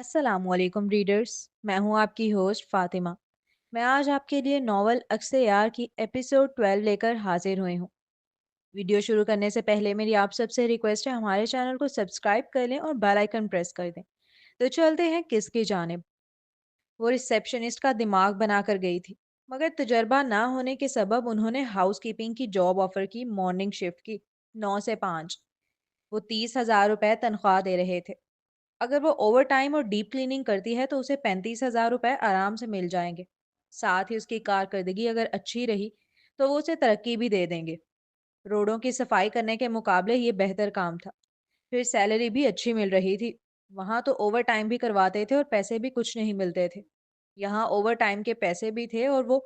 السلام علیکم ریڈرز، میں ہوں آپ کی ہوسٹ فاطمہ۔ میں آج آپ کے لیے ناول عکس یار کی ایپیسوڈ 12 لے کر حاضر ہوئی ہوں۔ ویڈیو شروع کرنے سے پہلے میری آپ سب سے ریکویسٹ ہے ہمارے چینل کو سبسکرائب کر لیں اور بیل آئیکن پریس کر دیں۔ تو چلتے ہیں کس کی جانب۔ وہ ریسیپشنسٹ کا دماغ بنا کر گئی تھی، مگر تجربہ نہ ہونے کے سبب انہوں نے ہاؤس کیپنگ کی جاب آفر کی، مارننگ شفٹ کی، 9 سے 5۔ وہ 30,000 روپے تنخواہ دے رہے تھے۔ اگر وہ اوور ٹائم اور ڈیپ کلیننگ کرتی ہے تو اسے 35,000 روپے آرام سے مل جائیں گے۔ ساتھ ہی اس کی کارکردگی اگر اچھی رہی تو وہ اسے ترقی بھی دے دیں گے۔ روڈوں کی صفائی کرنے کے مقابلے یہ بہتر کام تھا، پھر سیلری بھی اچھی مل رہی تھی۔ وہاں تو اوور ٹائم بھی کرواتے تھے اور پیسے بھی کچھ نہیں ملتے تھے۔ یہاں اوور ٹائم کے پیسے بھی تھے، اور وہ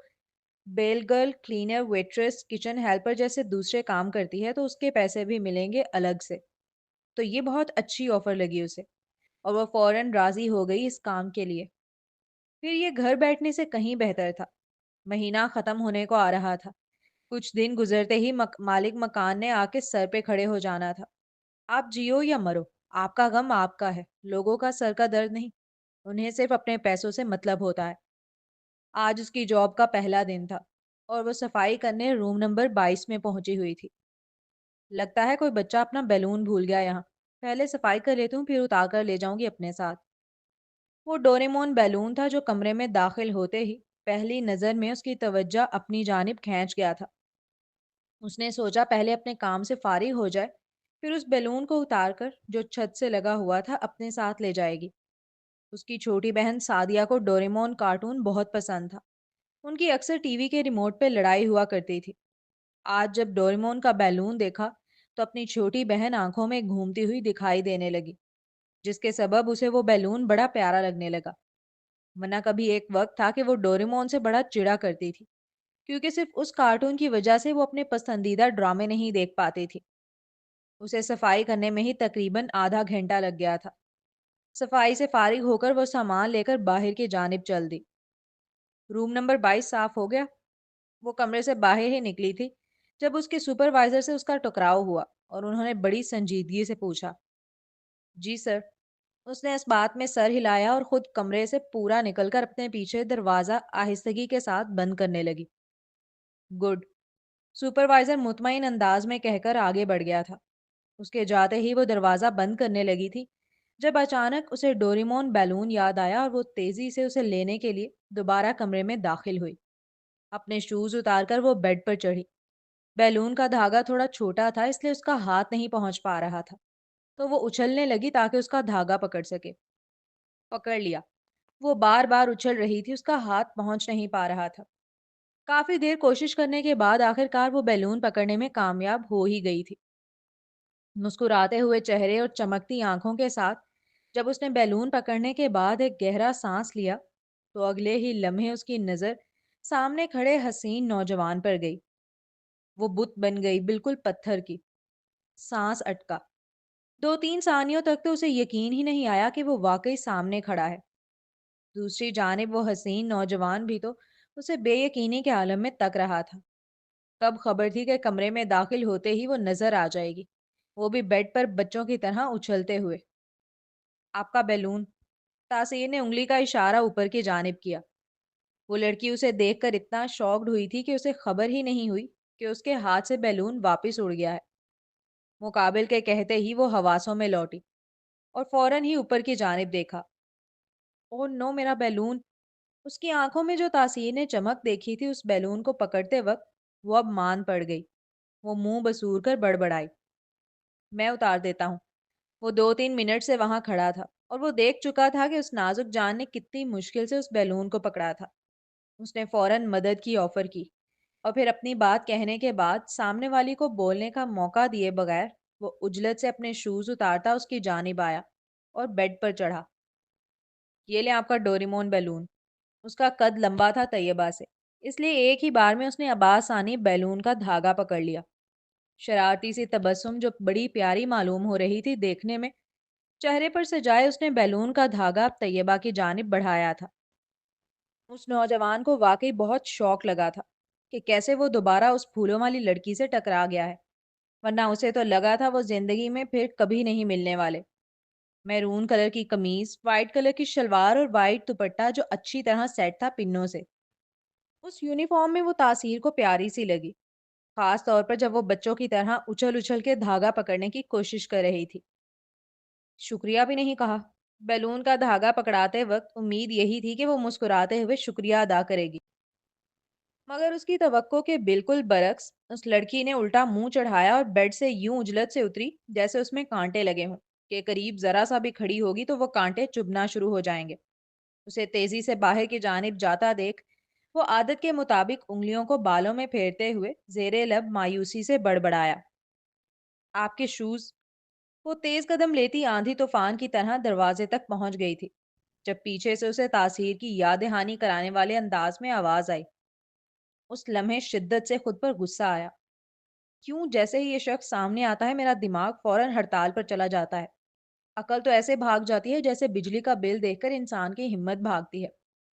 bell girl, cleaner, waitress, kitchen helper جیسے دوسرے کام کرتی ہے تو اس کے پیسے بھی ملیں گے الگ سے۔ تو یہ بہت اچھی آفر لگی اسے، اور وہ فوراً راضی ہو گئی اس کام کے لیے۔ پھر یہ گھر بیٹھنے سے کہیں بہتر تھا۔ مہینہ ختم ہونے کو آ رہا تھا۔ کچھ دن گزرتے ہی مالک مکان نے آ کے سر پہ کھڑے ہو جانا تھا۔ آپ جیو یا مرو، آپ کا غم آپ کا ہے، لوگوں کا سر کا درد نہیں۔ انہیں صرف اپنے پیسوں سے مطلب ہوتا ہے۔ آج اس کی جاب کا پہلا دن تھا، اور وہ صفائی کرنے روم نمبر 22 میں پہنچی ہوئی تھی۔ لگتا ہے کوئی بچہ اپنا بیلون بھول گیا یہاں۔ پہلے صفائی کر لیتی ہوں، پھر اتار کر لے جاؤں گی اپنے ساتھ۔ وہ ڈوریمون بیلون تھا جو کمرے میں داخل ہوتے ہی پہلی نظر میں اس کی توجہ اپنی جانب کھینچ گیا تھا۔ اس نے سوچا پہلے اپنے کام سے فارغ ہو جائے، پھر اس بیلون کو اتار کر جو چھت سے لگا ہوا تھا اپنے ساتھ لے جائے گی۔ اس کی چھوٹی بہن سادیہ کو ڈوریمون کارٹون بہت پسند تھا۔ ان کی اکثر ٹی وی کے ریموٹ پہ لڑائی ہوا کرتی تھی۔ آج جب ڈوریمون کا بیلون دیکھا تو اپنی چھوٹی بہن آنکھوں میں گھومتی ہوئی دکھائی دینے لگی، جس کے سبب اسے وہ بیلون بڑا پیارا لگنے لگا۔ ورنہ کبھی ایک وقت تھا کہ وہ ڈوریمون سے بڑا چڑا کرتی تھی، کیونکہ صرف اس کارٹون کی وجہ سے وہ اپنے پسندیدہ ڈرامے نہیں دیکھ پاتی تھی۔ اسے صفائی کرنے میں ہی تقریباً آدھا گھنٹہ لگ گیا تھا۔ صفائی سے فارغ ہو کر وہ سامان لے کر باہر کی جانب چل دی۔ روم نمبر 22 صاف ہو گیا۔ وہ کمرے سے باہر ہی نکلی تھی جب اس کے سپروائزر سے اس کا ٹکراؤ ہوا، اور انہوں نے بڑی سنجیدگی سے پوچھا، جی سر۔ اس نے اس بات میں سر ہلایا اور خود کمرے سے پورا نکل کر اپنے پیچھے دروازہ آہستگی کے ساتھ بند کرنے لگی۔ گڈ، سپروائزر مطمئن انداز میں کہہ کر آگے بڑھ گیا تھا۔ اس کے جاتے ہی وہ دروازہ بند کرنے لگی تھی جب اچانک اسے ڈوریمون بیلون یاد آیا، اور وہ تیزی سے اسے لینے کے لیے دوبارہ کمرے میں داخل ہوئی۔ اپنے شوز اتار کر وہ بیڈ پر چڑھی۔ بیلون کا دھاگا تھوڑا چھوٹا تھا، اس لیے اس کا ہاتھ نہیں پہنچ پا رہا تھا، تو وہ اچھلنے لگی تاکہ اس کا دھاگا پکڑ سکے۔ پکڑ لیا۔ وہ بار بار اچھل رہی تھی، اس کا ہاتھ پہنچ نہیں پا رہا تھا۔ کافی دیر کوشش کرنے کے بعد آخر کار وہ بیلون پکڑنے میں کامیاب ہو ہی گئی تھی۔ مسکراتے ہوئے چہرے اور چمکتی آنکھوں کے ساتھ جب اس نے بیلون پکڑنے کے بعد ایک گہرا سانس لیا تو اگلے ہی لمحے اس کی نظر سامنے کھڑے حسین نوجوان پر گئی۔ وہ بت بن گئی، بالکل پتھر کی۔ سانس اٹکا۔ 2-3 ثانیوں تک تو اسے یقین ہی نہیں آیا کہ وہ واقعی سامنے کھڑا ہے۔ دوسری جانب وہ حسین نوجوان بھی تو اسے بے یقینی کے عالم میں تک رہا تھا۔ کب خبر تھی کہ کمرے میں داخل ہوتے ہی وہ نظر آ جائے گی، وہ بھی بیڈ پر بچوں کی طرح اچھلتے ہوئے۔ آپ کا بیلون۔ تاثیر نے انگلی کا اشارہ اوپر کی جانب کیا۔ وہ لڑکی اسے دیکھ کر اتنا شاکڈ ہوئی تھی کہ اسے خبر ہی نہیں ہوئی کہ اس کے ہاتھ سے بیلون واپس اڑ گیا ہے۔ مقابل کے کہتے ہی وہ حواسوں میں لوٹی اور فوراً ہی اوپر کی جانب دیکھا۔ اوہ نو، میرا بیلون! اس کی آنکھوں میں جو تاثیر نے چمک دیکھی تھی اس بیلون کو پکڑتے وقت، وہ اب مان پڑ گئی۔ وہ منہ بسور کر بڑبڑائی، میں اتار دیتا ہوں۔ وہ 2-3 منٹ سے وہاں کھڑا تھا، اور وہ دیکھ چکا تھا کہ اس نازک جان نے کتنی مشکل سے اس بیلون کو پکڑا تھا۔ اس نے فوراً مدد کی آفر کی، اور پھر اپنی بات کہنے کے بعد سامنے والی کو بولنے کا موقع دیے بغیر وہ عجلت سے اپنے شوز اتارتا اس کی جانب آیا اور بیڈ پر چڑھا۔ یہ لیں آپ کا ڈوریمون بیلون۔ اس کا قد لمبا تھا طیبہ سے، اس لیے ایک ہی بار میں اس نے آباسانی بیلون کا دھاگا پکڑ لیا۔ شرارتی سی تبسم جو بڑی پیاری معلوم ہو رہی تھی دیکھنے میں، چہرے پر سجائے اس نے بیلون کا دھاگا طیبہ کی جانب بڑھایا تھا۔ اس نوجوان کو واقعی بہت شوق لگا تھا کہ کیسے وہ دوبارہ اس پھولوں والی لڑکی سے ٹکرا گیا ہے، ورنہ اسے تو لگا تھا وہ زندگی میں پھر کبھی نہیں ملنے والے۔ मैरून कलर की कमीज, वाइट कलर की शलवार और वाइट दुपट्टा जो अच्छी तरह सेट था पिन्नों से। उस यूनिफॉर्म में वो तासीर को प्यारी सी लगी, खास तौर पर जब वो बच्चों की तरह उछल उछल के धागा पकड़ने की कोशिश कर रही थी। शुक्रिया भी नहीं कहा। बैलून का धागा पकड़ाते वक्त उम्मीद यही थी कि वो मुस्कुराते हुए शुक्रिया अदा करेगी, मगर उसकी तवक्को के बिल्कुल बरक्स उस लड़की ने उल्टा मुंह चढ़ाया और बेड से यूं उजलत से उतरी जैसे उसमें कांटे लगे हों, कि करीब जरा सा भी खड़ी होगी तो वो कांटे चुभना शुरू हो जाएंगे। उसे तेजी से बाहर की जानिब जाता देख वो आदत के मुताबिक उंगलियों को बालों में फेरते हुए जेरे लब मायूसी से बड़बड़ाया, आपके शूज। वो तेज कदम लेती आंधी तूफान की तरह दरवाजे तक पहुंच गई थी, जब पीछे से उसे तासीर की याद दहानी कराने वाले अंदाज में आवाज आई। उस लम्हे शिद्दत से खुद पर गुस्सा आया। क्यों जैसे ही ये शख्स सामने आता है मेरा दिमाग फौरन हड़ताल पर चला जाता है। अकल तो ऐसे भाग जाती है जैसे बिजली का बिल देखकर इंसान की हिम्मत भागती है,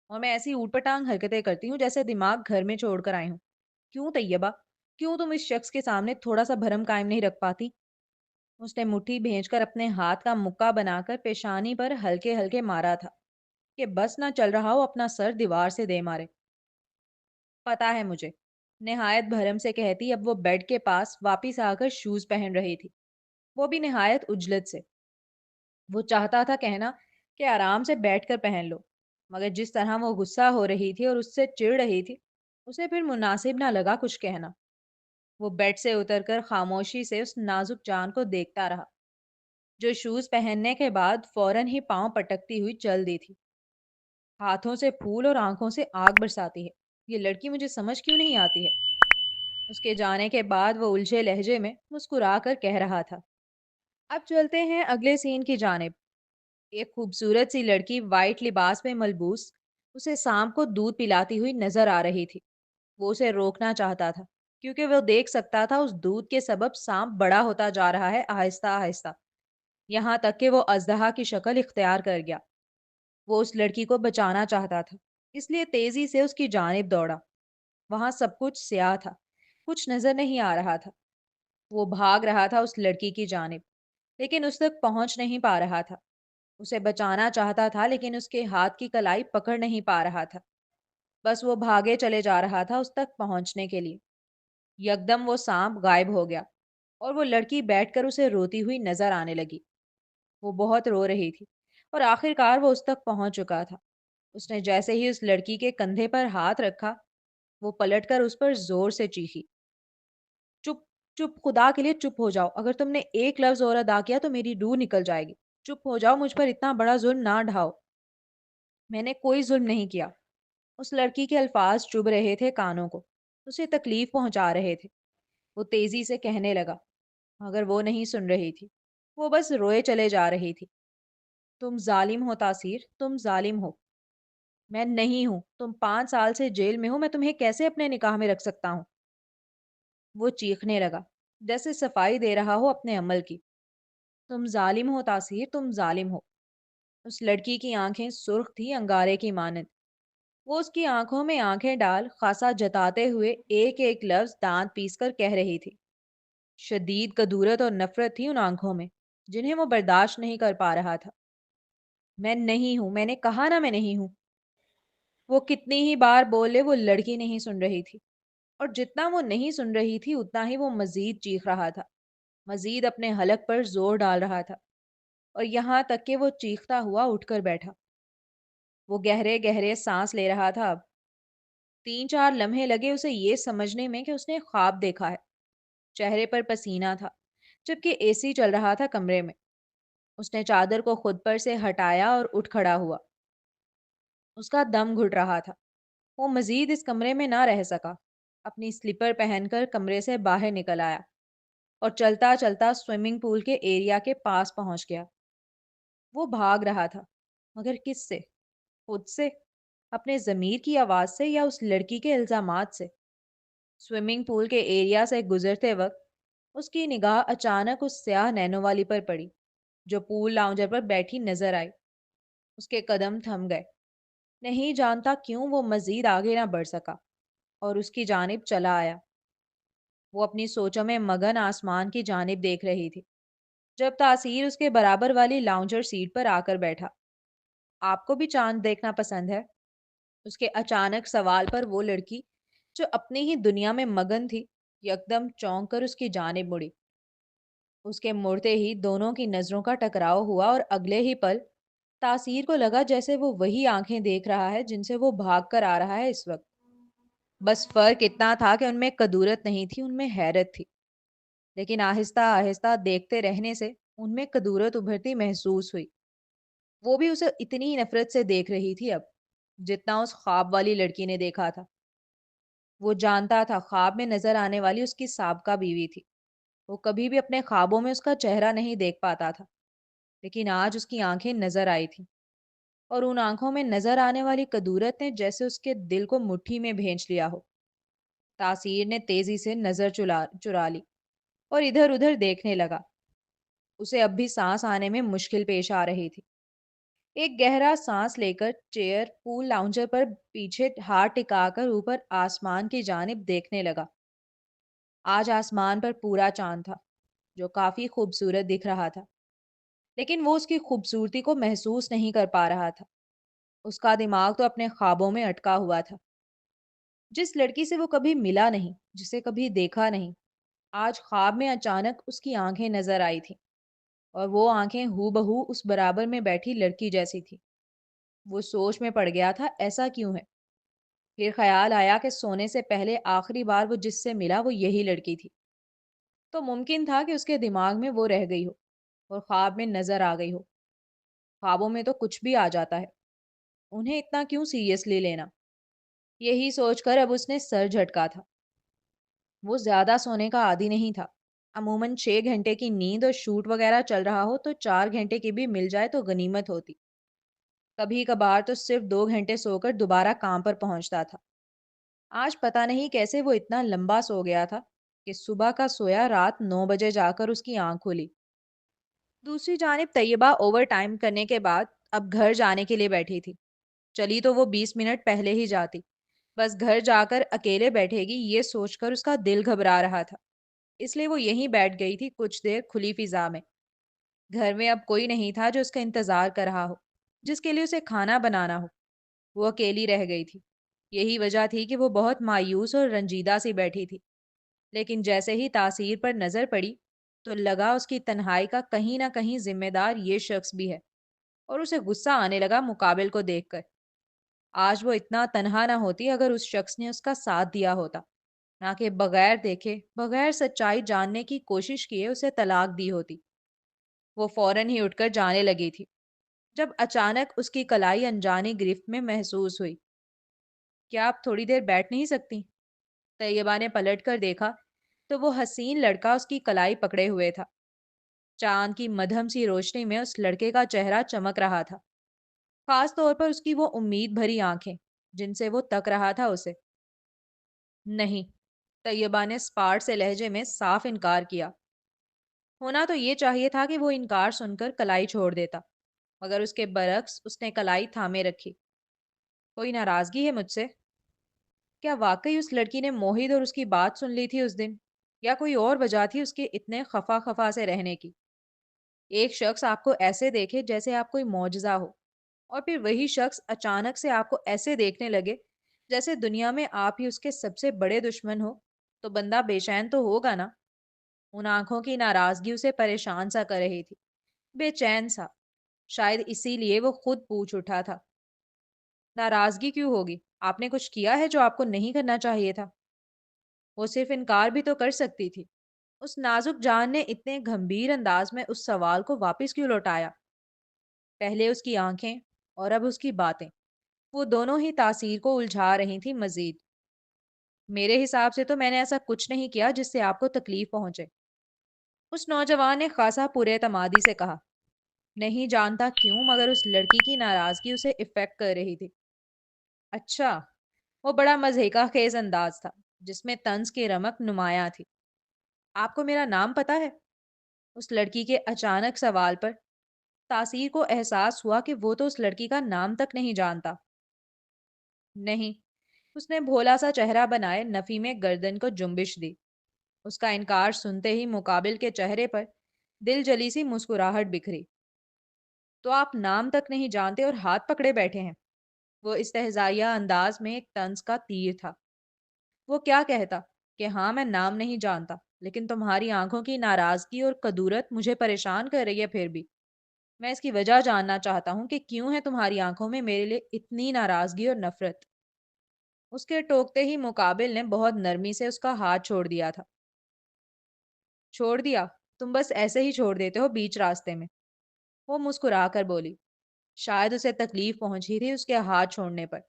और मैं ऐसी ऊटपटांग हरकतें करती हूँ जैसे दिमाग घर में छोड़ कर आई हूँ। क्यों तैयबा, क्यों तुम इस शख्स के सामने थोड़ा सा भरम कायम नहीं रख पाती? उसने मुट्ठी भेजकर अपने हाथ का मुक्का बनाकर पेशानी पर हल्के हल्के मारा था, कि बस ना चल रहा हो अपना सर दीवार से दे मारे। पता है मुझे, निहायत भरम से कहती अब वो बेड के पास वापिस आकर शूज पहन रही थी, वो भी निहायत उजलत से। वो चाहता था कहना कि आराम से बैठकर पहन लो, मगर जिस तरह वो गुस्सा हो रही थी और उससे चिढ़ रही थी, उसे फिर मुनासिब ना लगा कुछ कहना। वो बेड से उतरकर खामोशी से उस नाजुक जान को देखता रहा, जो शूज पहनने के बाद फौरन ही पांव पटकती हुई चल दी थी, हाथों से फूल और आंखों से आग बरसाती है। ये लड़की मुझे समझ क्यों नहीं आती है? उसके जाने के बाद वो उलझे लहजे में मुस्कुरा कर कह रहा था। अब चलते हैं अगले सीन की जानिब। एक खूबसूरत सी लड़की वाइट लिबास में मलबूस उसे शाम को दूध पिलाती हुई नजर आ रही थी। वो उसे रोकना चाहता था, क्योंकि वो देख सकता था उस दूध के सबब सांप बड़ा होता जा रहा है आहिस्ता आहिस्ता, यहाँ तक कि वो अजदहा की शक्ल इख्तियार कर गया। वो उस लड़की को बचाना चाहता था, इसलिए तेजी से उसकी जानिब दौड़ा। वहां सब कुछ स्याह था, कुछ नजर नहीं आ रहा था। वो भाग रहा था उस लड़की की जानिब, लेकिन उस तक पहुंच नहीं पा रहा था। उसे बचाना चाहता था, लेकिन उसके हाथ की कलाई पकड़ नहीं पा रहा था। बस वो भागे चले जा रहा था उस तक पहुंचने के लिए। यकदम वो सांप गायब हो गया, और वो लड़की बैठकर उसे रोती हुई नजर आने लगी। वो बहुत रो रही थी, और आखिरकार वो उस तक पहुंच चुका था। उसने जैसे ही उस लड़की के कंधे पर हाथ रखा, वो पलटकर उस पर जोर से चीखी, चुप, चुप, खुदा के लिए चुप हो जाओ। अगर तुमने एक लफ्ज और अदा किया तो मेरी रूह निकल जाएगी। चुप हो जाओ, मुझ पर इतना बड़ा जुल्म ना ढाओ। मैंने कोई जुल्म नहीं किया। उस लड़की के अल्फाज चुभ रहे थे कानों को, उसे तकलीफ पहुंचा रहे थे। वो तेजी से कहने लगा, मगर वो नहीं सुन रही थी। वो बस रोए चले जा रही थी। तुम जालिम हो तासीर, तुम जालिम हो। मैं नहीं हूं। तुम 5 साल से जेल में हो, मैं तुम्हें कैसे अपने निकाह में रख सकता हूँ? वो चीखने लगा, जैसे सफाई दे रहा हो अपने अमल की। तुम जालिम हो तासीर, तुम जालिम हो। उस लड़की की आंखें सुर्ख थी अंगारे की मानद। वो उसकी आंखों में आंखें डाल खासा जताते हुए एक एक लफ्ज दांत पीसकर कह रही थी। शदीद कदूरत और नफरत थी उन आंखों में, जिन्हें वो बर्दाश्त नहीं कर पा रहा था। मैं नहीं हूं, मैंने कहा ना मैं नहीं हूं। वो कितनी ही बार बोले, वो लड़की नहीं सुन रही थी, और जितना वो नहीं सुन रही थी उतना ही वो मजीद चीख रहा था, मजीद अपने हलक पर जोर डाल रहा था, और यहाँ तक कि वो चीखता हुआ उठकर बैठा। वो गहरे गहरे सांस ले रहा था अब। 3-4 लम्हे लगे उसे ये समझने में कि उसने ख्वाब देखा है। चेहरे पर पसीना था, जबकि एसी चल रहा था कमरे में। उसने चादर को खुद पर से हटाया और उठ खड़ा हुआ। उसका दम घुट रहा था। वो मजीद इस कमरे में ना रह सका। अपनी स्लीपर पहनकर कमरे से बाहर निकल आया, और चलता चलता स्विमिंग पूल के एरिया के पास पहुंच गया। वो भाग रहा था, मगर किससे? खुद से? अपने जमीर की आवाज से, या उस लड़की के इल्जामात से? स्विमिंग पूल के एरिया से गुजरते वक्त उसकी निगाह अचानक उस स्याह नैनो वाली पर पड़ी, जो पूल लाउंजर पर बैठी नजर आई। उसके कदम थम गए। नहीं जानता क्यों वो मजीद आगे ना बढ़ सका, और उसकी जानिब चला आया। वो अपनी सोचों में मगन आसमान की जानिब देख रही थी, جب تاثیر اس کے برابر والی لاؤنجر سیٹ پر آ کر بیٹھا۔ آپ کو بھی چاند دیکھنا پسند ہے؟ اس کے اچانک سوال پر وہ لڑکی جو اپنی ہی دنیا میں مگن تھی، یکدم چونک کر اس کی جانب مڑی۔ اس کے مڑتے ہی دونوں کی نظروں کا ٹکراؤ ہوا اور اگلے ہی پل تاثیر کو لگا جیسے وہ وہی آنکھیں دیکھ رہا ہے جن سے وہ بھاگ کر آ رہا ہے اس وقت۔ بس فرق اتنا تھا کہ ان میں کدورت نہیں تھی، ان میں حیرت تھی۔ لیکن آہستہ آہستہ دیکھتے رہنے سے ان میں کدورت ابھرتی محسوس ہوئی۔ وہ بھی اسے اتنی ہی نفرت سے دیکھ رہی تھی اب، جتنا اس خواب والی لڑکی نے دیکھا تھا۔ وہ جانتا تھا خواب میں نظر آنے والی اس کی سابقہ بیوی تھی۔ وہ کبھی بھی اپنے خوابوں میں اس کا چہرہ نہیں دیکھ پاتا تھا، لیکن آج اس کی آنکھیں نظر آئی تھی، اور ان آنکھوں میں نظر آنے والی کدورت نے جیسے اس کے دل کو مٹھی میں بھینچ لیا ہو۔ تاثیر نے تیزی سے نظر چرا لی اور ادھر ادھر دیکھنے لگا۔ اسے اب بھی سانس آنے میں مشکل پیش آ رہی تھی۔ ایک گہرا سانس لے کر چیئر پول لاؤنجر پر پیچھے ہاتھ ٹکا کر اوپر آسمان کی جانب دیکھنے لگا۔ آج آسمان پر پورا چاند تھا، جو کافی خوبصورت دکھ رہا تھا، لیکن وہ اس کی خوبصورتی کو محسوس نہیں کر پا رہا تھا۔ اس کا دماغ تو اپنے خوابوں میں اٹکا ہوا تھا۔ جس لڑکی سے وہ کبھی ملا نہیں، جسے کبھی دیکھا نہیں، آج خواب میں اچانک اس کی آنکھیں نظر آئی تھیں، اور وہ آنکھیں ہو بہو اس برابر میں بیٹھی لڑکی جیسی تھی۔ وہ سوچ میں پڑ گیا تھا ایسا کیوں ہے؟ پھر خیال آیا کہ سونے سے پہلے آخری بار وہ جس سے ملا وہ یہی لڑکی تھی، تو ممکن تھا کہ اس کے دماغ میں وہ رہ گئی ہو اور خواب میں نظر آ گئی ہو۔ خوابوں میں تو کچھ بھی آ جاتا ہے، انہیں اتنا کیوں سیریسلی لینا؟ یہی سوچ کر اب اس نے سر جھٹکا تھا۔ وہ زیادہ سونے کا عادی نہیں تھا۔ عموماً 6 گھنٹے کی نیند اور شوٹ وغیرہ چل رہا ہو تو 4 گھنٹے کی بھی مل جائے تو غنیمت ہوتی۔ کبھی کبھار تو صرف 2 گھنٹے سو کر دوبارہ کام پر پہنچتا تھا۔ آج پتہ نہیں کیسے وہ اتنا لمبا سو گیا تھا کہ صبح کا سویا رات 9 بجے جا کر اس کی آنکھ کھلی۔ دوسری جانب طیبہ اوور ٹائم کرنے کے بعد اب گھر جانے کے لیے بیٹھی تھی۔ چلی تو وہ 20 منٹ پہلے ہی جاتی، بس گھر جا کر اکیلے بیٹھے گی یہ سوچ کر اس کا دل گھبرا رہا تھا۔ اس لیے وہ یہیں بیٹھ گئی تھی کچھ دیر کھلی فضا میں۔ گھر میں اب کوئی نہیں تھا جو اس کا انتظار کر رہا ہو، جس کے لیے اسے کھانا بنانا ہو۔ وہ اکیلی رہ گئی تھی۔ یہی وجہ تھی کہ وہ بہت مایوس اور رنجیدہ سی بیٹھی تھی۔ لیکن جیسے ہی تاثیر پر نظر پڑی تو لگا اس کی تنہائی کا کہیں نہ کہیں ذمہ دار یہ شخص بھی ہے، اور اسے غصہ آنے لگا مقابل کو دیکھ کر۔ آج وہ اتنا تنہا نہ ہوتی اگر اس شخص نے اس کا ساتھ دیا ہوتا، نہ کہ بغیر دیکھے، بغیر سچائی جاننے کی کوشش کیے اسے طلاق دی ہوتی۔ وہ فوراً ہی اٹھ کر جانے لگی تھی جب اچانک اس کی کلائی انجانی گرفت میں محسوس ہوئی۔ کیا آپ تھوڑی دیر بیٹھ نہیں سکتی؟ طیبہ نے پلٹ کر دیکھا تو وہ حسین لڑکا اس کی کلائی پکڑے ہوئے تھا۔ چاند کی مدھم سی روشنی میں اس لڑکے کا چہرہ چمک رہا تھا، خاص طور پر اس کی وہ امید بھری آنکھیں جن سے وہ تک رہا تھا اسے۔ نہیں، طیبہ نے سپاٹ سے لہجے میں صاف انکار کیا۔ ہونا تو یہ چاہیے تھا کہ وہ انکار سن کر کلائی چھوڑ دیتا، مگر اس کے برعکس اس نے کلائی تھامے رکھی۔ کوئی ناراضگی ہے مجھ سے؟ کیا واقعی اس لڑکی نے موہد اور اس کی بات سن لی تھی اس دن، یا کوئی اور وجہ تھی اس کے اتنے خفا خفا سے رہنے کی؟ ایک شخص آپ کو ایسے دیکھے جیسے آپ کوئی معجزہ ہو، اور پھر وہی شخص اچانک سے آپ کو ایسے دیکھنے لگے جیسے دنیا میں آپ ہی اس کے سب سے بڑے دشمن ہو، تو بندہ بے چین تو ہوگا نا؟ ان آنکھوں کی ناراضگی اسے پریشان سا کر رہی تھی، بے چین سا۔ شاید اسی لیے وہ خود پوچھ اٹھا تھا، ناراضگی کیوں ہوگی؟ آپ نے کچھ کیا ہے جو آپ کو نہیں کرنا چاہیے تھا؟ وہ صرف انکار بھی تو کر سکتی تھی۔ اس نازک جان نے اتنے گمبھیر انداز میں اس سوال کو واپس کیوں لوٹایا؟ پہلے اس کی آنکھیں اور اب اس کی باتیں، وہ دونوں ہی تاثیر کو الجھا رہی تھی مزید۔ میرے حساب سے تو میں نے ایسا کچھ نہیں کیا جس سے آپ کو تکلیف پہنچے، اس نوجوان نے خاصا پورے اعتمادی سے کہا۔ نہیں جانتا کیوں مگر اس لڑکی کی ناراضگی اسے افیکٹ کر رہی تھی۔ اچھا، وہ بڑا مضحکہ خیز انداز تھا جس میں طنز کی رمق نمایاں تھی۔ آپ کو میرا نام پتا ہے؟ اس لڑکی کے اچانک سوال پر تاثیر کو احساس ہوا کہ وہ تو اس لڑکی کا نام تک نہیں جانتا۔ نہیں، اس نے بھولا سا چہرہ بنائے نفی میں گردن کو جنبش دی۔ اس کا انکار سنتے ہی مقابل کے چہرے پر दिल जली सी मुस्कुराहट बिखरी। तो आप नाम तक नहीं जानते और हाथ पकड़े बैठे हैं? वो इस्तेहज़ाइया अंदाज में एक तंज का तीर था। वो क्या कहता कि हाँ, मैं नाम नहीं जानता, लेकिन तुम्हारी आंखों की नाराजगी और कदूरत मुझे परेशान कर रही है फिर भी। मैं इसकी वजह जानना चाहता हूँ कि क्यों है तुम्हारी आंखों में मेरे लिए इतनी नाराजगी और नफरत। उसके टोकते ही मुकाबिल ने बहुत नरमी से उसका हाथ छोड़ दिया था। छोड़ दिया? तुम बस ऐसे ही छोड़ देते हो बीच रास्ते में? वो मुस्कुरा कर बोली। शायद उसे तकलीफ पहुंची थी उसके हाथ छोड़ने पर।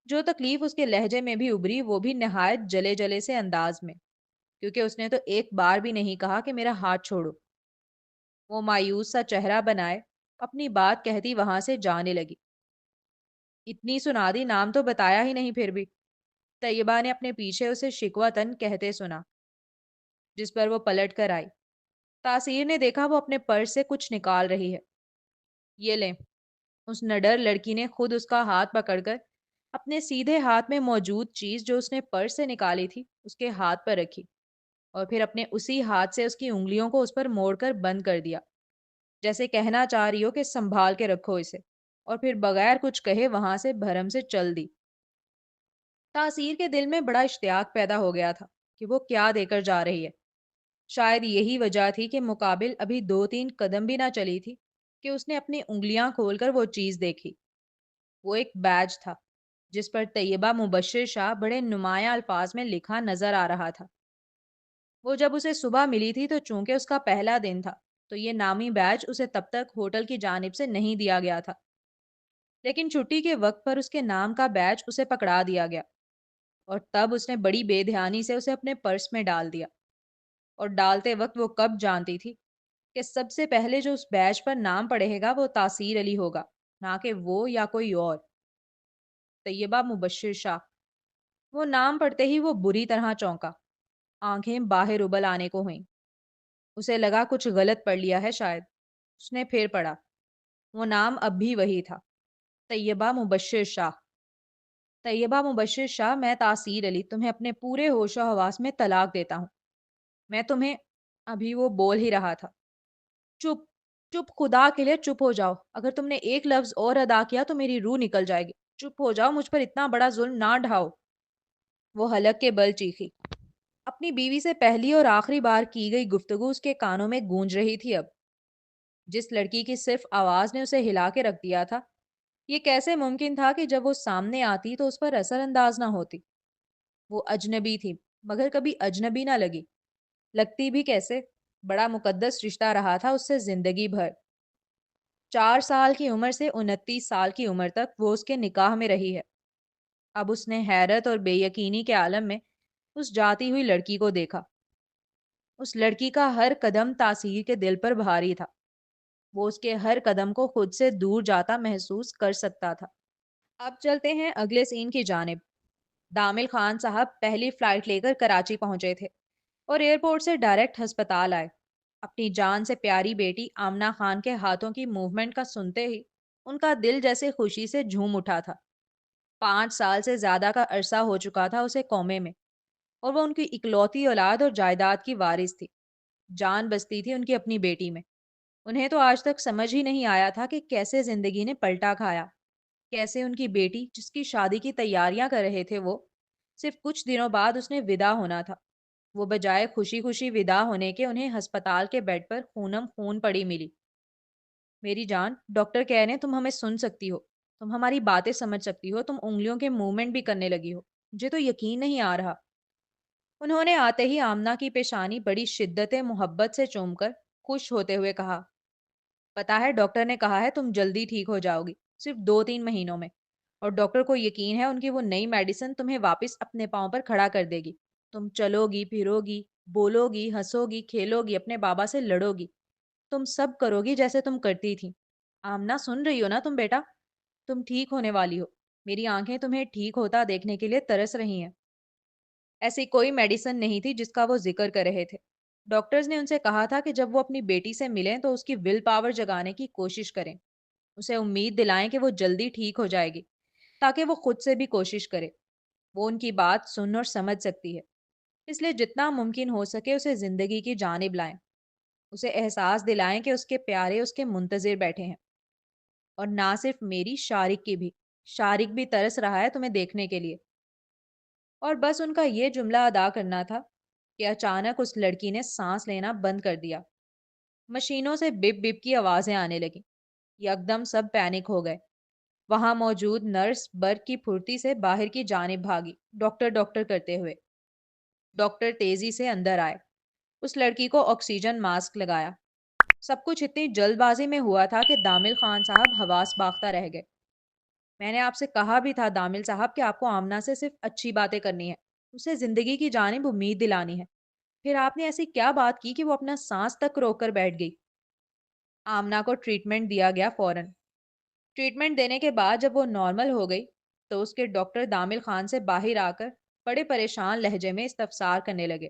जो तकलीफ उसके लहजे में भी उभरी वो भी निहायत जले जले से अंदाज में, क्योंकि उसने तो एक बार भी नहीं कहा कि मेरा हाथ छोड़ो। वो मायूस सा चेहरा बनाए अपनी बात कहती वहां से जाने लगी। इतनी सुना दी, नाम तो बताया ही नहीं फिर भी। तैयबा ने अपने पीछे उसे शिकवतन कहते सुना, जिस पर वो पलट कर आई। तासीर ने देखा वो अपने पर्स से कुछ निकाल रही है। ये ले। उस नडर लड़की ने खुद उसका हाथ पकड़कर अपने सीधे हाथ में मौजूद चीज जो उसने पर्स से निकाली थी उसके हाथ पर रखी, और फिर अपने उसी हाथ से उसकी उंगलियों को उस पर मोड़कर बंद कर दिया, जैसे कहना चाह रही हो कि संभाल के रखो इसे। और फिर बगैर कुछ कहे वहां से भरम से चल दी। तासीर के दिल में बड़ा इश्तियाक पैदा हो गया था कि वो क्या देकर जा रही है। शायद यही वजह थी कि मुकाबिल अभी 2-3 कदम भी ना चली थी कि उसने अपनी उंगलियां खोलकर वो चीज देखी। वो एक बैज था जिस पर तैयबा मुबश्शिर शाह बड़े नुमाया अल्फाज में लिखा नजर आ रहा था। वो जब उसे सुबह मिली थी तो चूंकि उसका पहला दिन था, तो ये नामी बैज उसे तब तक होटल की जानिब से नहीं दिया गया था। लेकिन छुट्टी के वक्त पर उसके नाम का बैज उसे पकड़ा दिया गया, और तब उसने बड़ी बेध्यानी से उसे अपने पर्स में डाल दिया। और डालते वक्त वो कब जानती थी कि सबसे पहले जो उस बैच पर नाम पढ़ेगा वो तासीर अली होगा, ना कि वो या कोई और। तैयबा मुबश्शिर शाह। वो नाम पढ़ते ही वो बुरी तरह चौंका। आंखें बाहर उबल आने को हुईं। उसे लगा कुछ गलत पढ़ लिया है शायद। उसने फिर पढ़ा। वो नाम अब भी वही था, तैयबा मुबश्शिर शाह। तैयबा मुबश्शिर शाह, मैं तासीर अली तुम्हें अपने पूरे होशो हवास में तलाक देता हूँ। मैं तुम्हें। अभी वो बोल ही रहा था। चुप, चुप, खुदा के लिए चुप हो जाओ। अगर तुमने एक लफ्ज और अदा किया तो मेरी रूह निकल जाएगी। चुप हो जाओ, मुझ पर इतना बड़ा जुल्म ना ढाओ। वो हलक के बल चीखी। अपनी बीवी से पहली और आखिरी बार की गई गुफ्तगू उसके कानों में गूंज रही थी अब। जिस लड़की की सिर्फ आवाज ने उसे हिला के रख दिया था, ये कैसे मुमकिन था कि जब वो सामने आती तो उस पर असर अंदाज ना होती। वो अजनबी थी, मगर कभी अजनबी ना लगी। लगती भी कैसे? बड़ा मुकद्दस रिश्ता रहा था उससे जिंदगी भर। 4 साल की उम्र से 29 साल की उम्र तक वो उसके निकाह में रही है। अब उसने हैरत और बेयकीनी के आलम में उस जाती हुई लड़की को देखा। उस लड़की का हर कदम तासीर के दिल पर भारी था। वो उसके हर कदम को खुद से दूर जाता महसूस कर सकता था। अब चलते हैं अगले सीन की जानिब। दामिल खान साहब पहली फ्लाइट लेकर कराची पहुंचे थे और एयरपोर्ट से डायरेक्ट अस्पताल आए। अपनी जान से प्यारी बेटी आमना खान के हाथों की मूवमेंट का सुनते ही उनका दिल जैसे खुशी से झूम उठा था। 5 साल से ज्यादा का अरसा हो चुका था उसे कौमे में, और वो उनकी इकलौती औलाद और जायदाद की वारिस थी। जान बसती थी उनकी अपनी बेटी में। उन्हें तो आज तक समझ ही नहीं आया था कि कैसे जिंदगी ने पलटा खाया। कैसे उनकी बेटी, जिसकी शादी की तैयारियां कर रहे थे वो, सिर्फ कुछ दिनों बाद उसने विदा होना था। वो बजाय खुशी खुशी विदा होने के उन्हें अस्पताल के बेड पर खूनम खून पड़ी मिली। मेरी जान, डॉक्टर कह रहे हैं तुम हमें सुन सकती हो, तुम हमारी बातें समझ सकती हो, तुम उंगलियों के मूवमेंट भी करने लगी हो। मुझे तो यकीन नहीं आ रहा। उन्होंने आते ही आमना की पेशानी बड़ी शिद्दत मोहब्बत से चूमकर खुश होते हुए कहा, पता है डॉक्टर ने कहा है तुम जल्दी ठीक हो जाओगी, सिर्फ 2-3 महीनों में। और डॉक्टर को यकीन है उनकी वो नई मेडिसिन तुम्हें वापस अपने पाँव पर खड़ा कर देगी। तुम चलोगी, फिरोगी, बोलोगी, हंसोगी, खेलोगी, अपने बाबा से लड़ोगी। तुम सब करोगी जैसे तुम करती थी। आमना, सुन रही हो ना तुम बेटा? तुम ठीक होने वाली हो। मेरी आंखें तुम्हें ठीक होता देखने के लिए तरस रही हैं। ऐसी कोई मेडिसिन नहीं थी जिसका वो जिक्र कर रहे थे। डॉक्टर्स ने उनसे कहा था कि जब वो अपनी बेटी से मिलें तो उसकी विल पावर जगाने की कोशिश करें। उसे उम्मीद दिलाएं कि वो जल्दी ठीक हो जाएगी, ताकि वो खुद से भी कोशिश करे। वो उनकी बात सुन और समझ सकती है, इसलिए जितना मुमकिन हो सके उसे जिंदगी की जानिब लाएं। اسے احساس دلائیں کہ اس کے پیارے اس کے منتظر بیٹھے ہیں، اور نہ صرف میری، شارق کی بھی۔ شارق بھی ترس رہا ہے تمہیں دیکھنے کے لیے۔ اور بس ان کا یہ جملہ ادا کرنا تھا کہ اچانک اس لڑکی نے سانس لینا بند کر دیا۔ مشینوں سے بپ بپ کی آوازیں آنے لگیں۔ یکدم سب پینک ہو گئے۔ وہاں موجود نرس برق کی پھرتی سے باہر کی جانب بھاگی، ڈاکٹر ڈاکٹر کرتے ہوئے۔ ڈاکٹر تیزی سے اندر آئے، اس لڑکی کو آکسیجن ماسک لگایا۔ سب کچھ اتنی جلد بازی میں ہوا تھا کہ دامل خان صاحب حواس باختہ رہ گئے۔ میں نے آپ سے کہا بھی تھا دامل صاحب کہ آپ کو آمنہ سے صرف اچھی باتیں کرنی ہے، اسے زندگی کی جانب امید دلانی ہے۔ پھر آپ نے ایسی کیا بات کی کہ وہ اپنا سانس تک روک کر بیٹھ گئی؟ آمنہ کو ٹریٹمنٹ دیا گیا فوراً۔ ٹریٹمنٹ دینے کے بعد جب وہ نارمل ہو گئی تو اس کے ڈاکٹر دامل خان سے باہر آ کر بڑے پریشان لہجے میں استفسار کرنے لگے۔